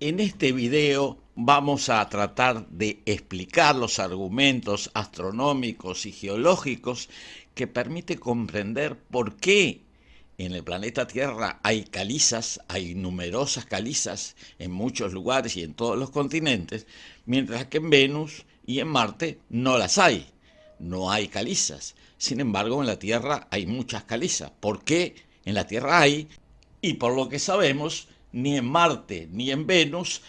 En este video vamos a tratar de explicar los argumentos astronómicos y geológicos que permiten comprender por qué en el planeta Tierra hay calizas, hay numerosas calizas en muchos lugares y en todos los continentes, mientras que en Venus y en Marte no las hay, no hay calizas. Sin embargo, en la Tierra hay muchas calizas. ¿Por qué en la Tierra hay? Y por lo que sabemos, ni en Marte ni en Venus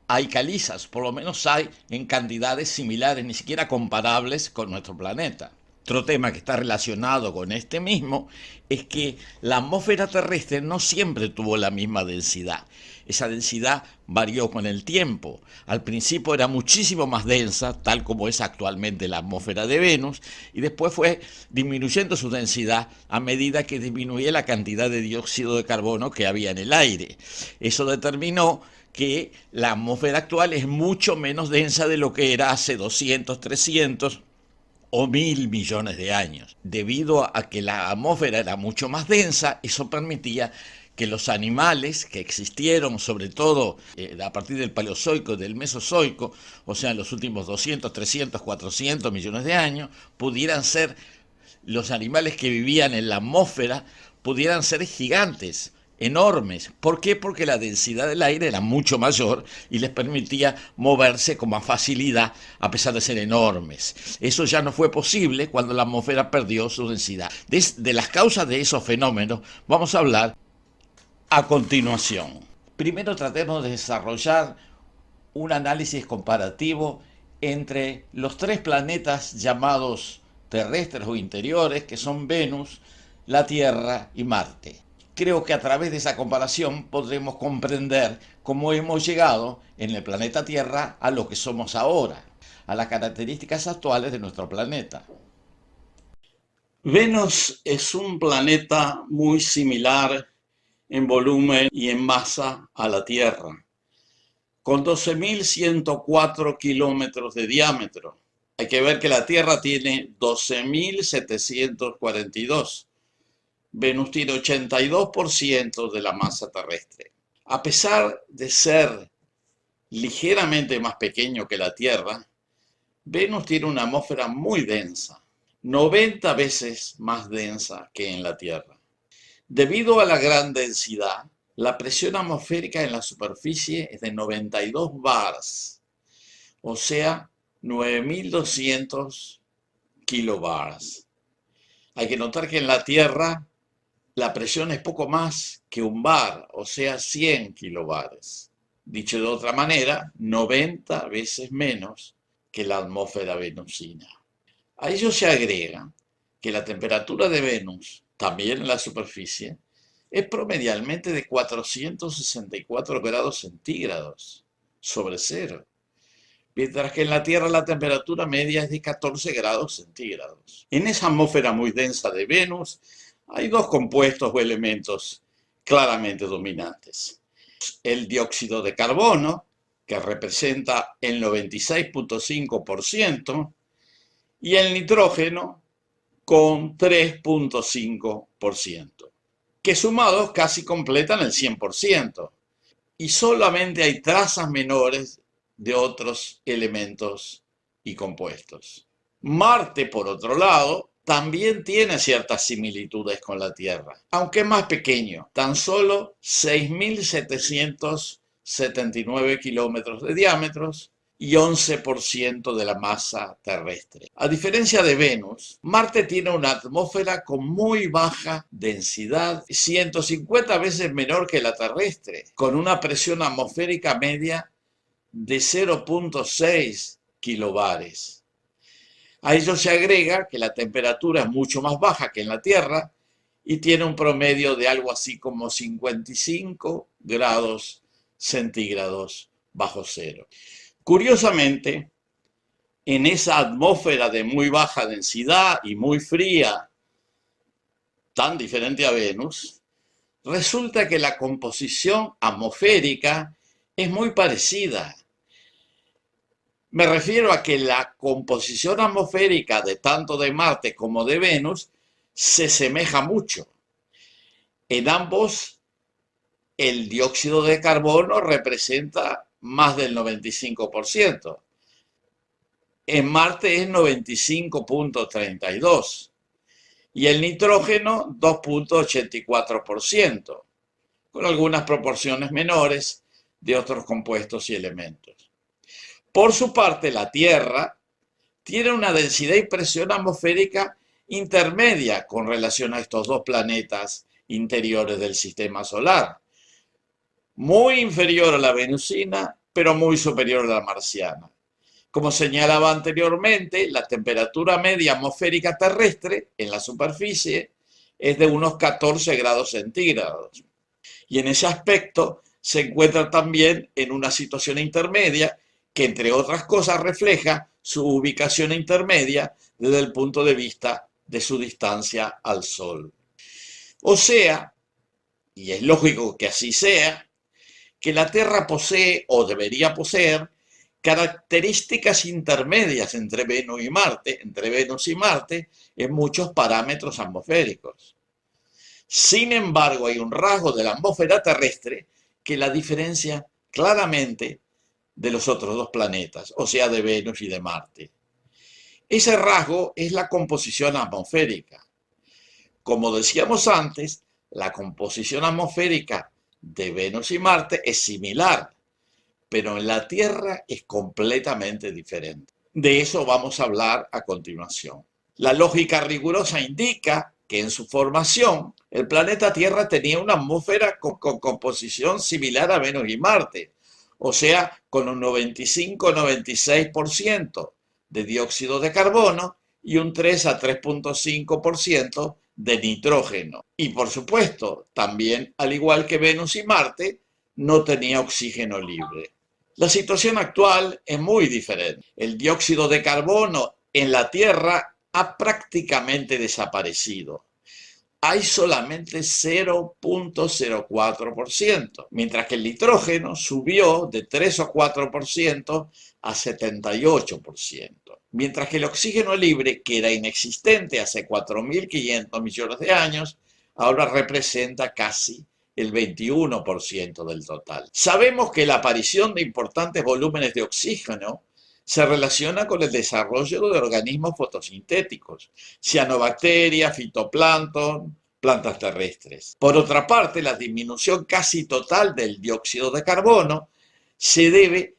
hay calizas, por lo menos hay en cantidades similares, ni siquiera comparables con nuestro planeta. Otro tema que está relacionado con este mismo es que la atmósfera terrestre no siempre tuvo la misma densidad. Esa densidad varió con el tiempo. Al principio era muchísimo más densa, tal como es actualmente la atmósfera de Venus, y después fue disminuyendo su densidad a medida que disminuía la cantidad de dióxido de carbono que había en el aire. Eso determinó que la atmósfera actual es mucho menos densa de lo que era hace 200, 300 o 1.000 millones de años. Debido a que la atmósfera era mucho más densa, eso permitía que los animales que existieron, sobre todo a partir del Paleozoico y del Mesozoico, o sea, en los últimos 200, 300, 400 millones de años, pudieran ser, los animales que vivían en la atmósfera, pudieran ser gigantes, enormes. ¿Por qué? Porque la densidad del aire era mucho mayor y les permitía moverse con más facilidad a pesar de ser enormes. Eso ya no fue posible cuando la atmósfera perdió su densidad. De las causas de esos fenómenos vamos a hablar a continuación. Primero tratemos de desarrollar un análisis comparativo entre los tres planetas llamados terrestres o interiores, que son Venus, la Tierra y Marte. Creo que a través de esa comparación podremos comprender cómo hemos llegado en el planeta Tierra a lo que somos ahora, a las características actuales de nuestro planeta. Venus es un planeta muy similar en volumen y en masa a la Tierra, con 12.104 kilómetros de diámetro. Hay que ver que la Tierra tiene 12.742. Venus tiene 82% de la masa terrestre. A pesar de ser ligeramente más pequeño que la Tierra, Venus tiene una atmósfera muy densa, 90 veces más densa que en la Tierra. Debido a la gran densidad, la presión atmosférica en la superficie es de 92 bars, o sea, 9.200 kilobars. Hay que notar que en la Tierra la presión es poco más que un bar, o sea, 100 kilobares. Dicho de otra manera, 90 veces menos que la atmósfera venusina. A ello se agrega que la temperatura de Venus, también en la superficie, es promedialmente de 464 grados centígrados sobre cero, mientras que en la Tierra la temperatura media es de 14 grados centígrados. En esa atmósfera muy densa de Venus hay dos compuestos o elementos claramente dominantes. El dióxido de carbono, que representa el 96.5%, y el nitrógeno, con 3.5%, que sumados casi completan el 100%, y solamente hay trazas menores de otros elementos y compuestos. Marte, por otro lado, también tiene ciertas similitudes con la Tierra, aunque es más pequeño, tan solo 6.779 kilómetros de diámetro y 11% de la masa terrestre. A diferencia de Venus, Marte tiene una atmósfera con muy baja densidad, 150 veces menor que la terrestre, con una presión atmosférica media de 0.6 kilobares. A ello se agrega que la temperatura es mucho más baja que en la Tierra y tiene un promedio de algo así como 55 grados centígrados bajo cero. Curiosamente, en esa atmósfera de muy baja densidad y muy fría, tan diferente a Venus, resulta que la composición atmosférica es muy parecida. Me refiero a que la composición atmosférica de tanto de Marte como de Venus se semeja mucho. En ambos el dióxido de carbono representa más del 95%. En Marte es 95,32% y el nitrógeno 2,84%, con algunas proporciones menores de otros compuestos y elementos. Por su parte, la Tierra tiene una densidad y presión atmosférica intermedia con relación a estos dos planetas interiores del sistema solar, muy inferior a la venusina, pero muy superior a la marciana. Como señalaba anteriormente, la temperatura media atmosférica terrestre en la superficie es de unos 14 grados centígrados. Y en ese aspecto se encuentra también en una situación intermedia que, entre otras cosas, refleja su ubicación intermedia desde el punto de vista de su distancia al Sol. O sea, y es lógico que así sea, que la Tierra posee o debería poseer características intermedias entre Venus y Marte en muchos parámetros atmosféricos. Sin embargo, hay un rasgo de la atmósfera terrestre que la diferencia claramente de los otros dos planetas, o sea, de Venus y de Marte. Ese rasgo es la composición atmosférica. Como decíamos antes, la composición atmosférica de Venus y Marte es similar, pero en la Tierra es completamente diferente. De eso vamos a hablar a continuación. La lógica rigurosa indica que en su formación el planeta Tierra tenía una atmósfera con composición similar a Venus y Marte, o sea, con un 95-96% de dióxido de carbono y un 3 a 3,5% de nitrógeno. Y por supuesto, también, al igual que Venus y Marte, no tenía oxígeno libre. La situación actual es muy diferente. El dióxido de carbono en la Tierra ha prácticamente desaparecido. Hay solamente 0,04%, mientras que el nitrógeno subió de 3 o 4% a 78%, mientras que el oxígeno libre, que era inexistente hace 4.500 millones de años, ahora representa casi el 21% del total. Sabemos que la aparición de importantes volúmenes de oxígeno se relaciona con el desarrollo de organismos fotosintéticos, cianobacterias, fitoplancton, plantas terrestres. Por otra parte, la disminución casi total del dióxido de carbono se debe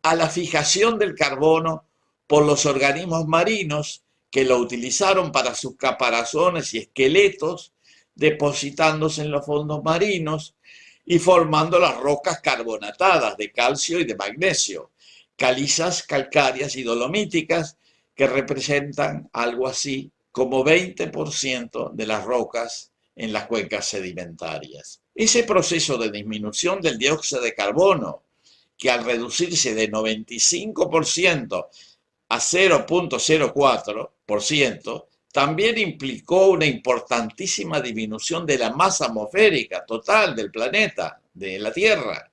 a la fijación del carbono por los organismos marinos que lo utilizaron para sus caparazones y esqueletos, depositándose en los fondos marinos y formando las rocas carbonatadas de calcio y de magnesio, calizas calcáreas y dolomíticas que representan algo así como 20% de las rocas en las cuencas sedimentarias. Ese proceso de disminución del dióxido de carbono, que al reducirse de 95% a 0,04%, también implicó una importantísima disminución de la masa atmosférica total del planeta, de la Tierra,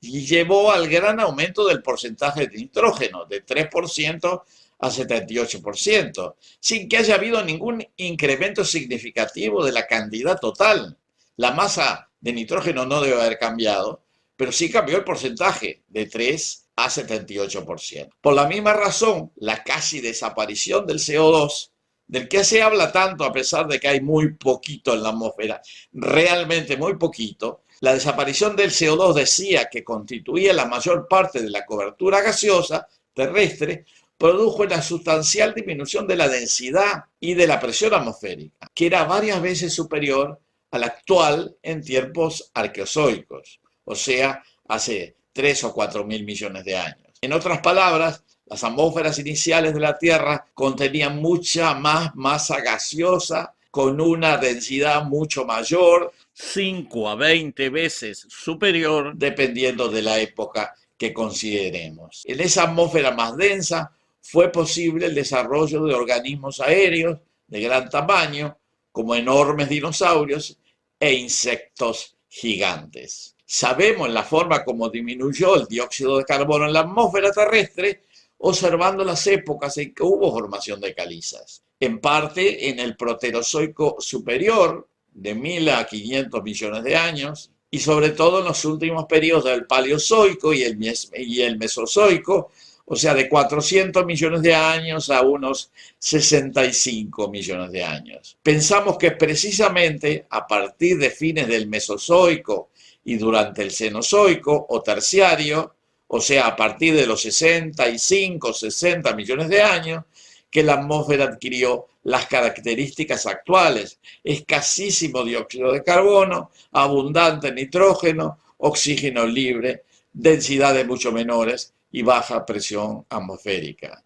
y llevó al gran aumento del porcentaje de nitrógeno, de 3% a 78%, sin que haya habido ningún incremento significativo de la cantidad total. La masa de nitrógeno no debe haber cambiado, pero sí cambió el porcentaje de 3 a 78%. Por la misma razón, la casi desaparición del CO2, del que se habla tanto a pesar de que hay muy poquito en la atmósfera, realmente muy poquito, la desaparición del CO2 decía que constituía la mayor parte de la cobertura gaseosa terrestre, produjo una sustancial disminución de la densidad y de la presión atmosférica, que era varias veces superior a la actual en tiempos arqueozoicos, o sea, hace 3 o 4 mil millones de años. En otras palabras, las atmósferas iniciales de la Tierra contenían mucha más masa gaseosa con una densidad mucho mayor, 5 a 20 veces superior, dependiendo de la época que consideremos. En esa atmósfera más densa fue posible el desarrollo de organismos aéreos de gran tamaño, como enormes dinosaurios e insectos gigantes. Sabemos la forma como disminuyó el dióxido de carbono en la atmósfera terrestre observando las épocas en que hubo formación de calizas. En parte en el Proterozoico superior, de 1.000 a 500 millones de años, y sobre todo en los últimos periodos del Paleozoico y el Mesozoico, o sea, de 400 millones de años a unos 65 millones de años. Pensamos que precisamente a partir de fines del Mesozoico y durante el Cenozoico o Terciario, o sea, a partir de los 65, 60 millones de años, que la atmósfera adquirió las características actuales: escasísimo dióxido de carbono, abundante nitrógeno, oxígeno libre, densidades mucho menores y baja presión atmosférica.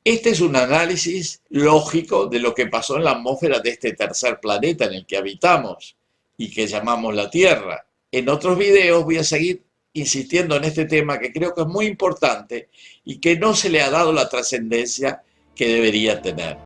Este es un análisis lógico de lo que pasó en la atmósfera de este tercer planeta en el que habitamos y que llamamos la Tierra. En otros videos voy a seguir insistiendo en este tema, que creo que es muy importante y que no se le ha dado la trascendencia que debería tener.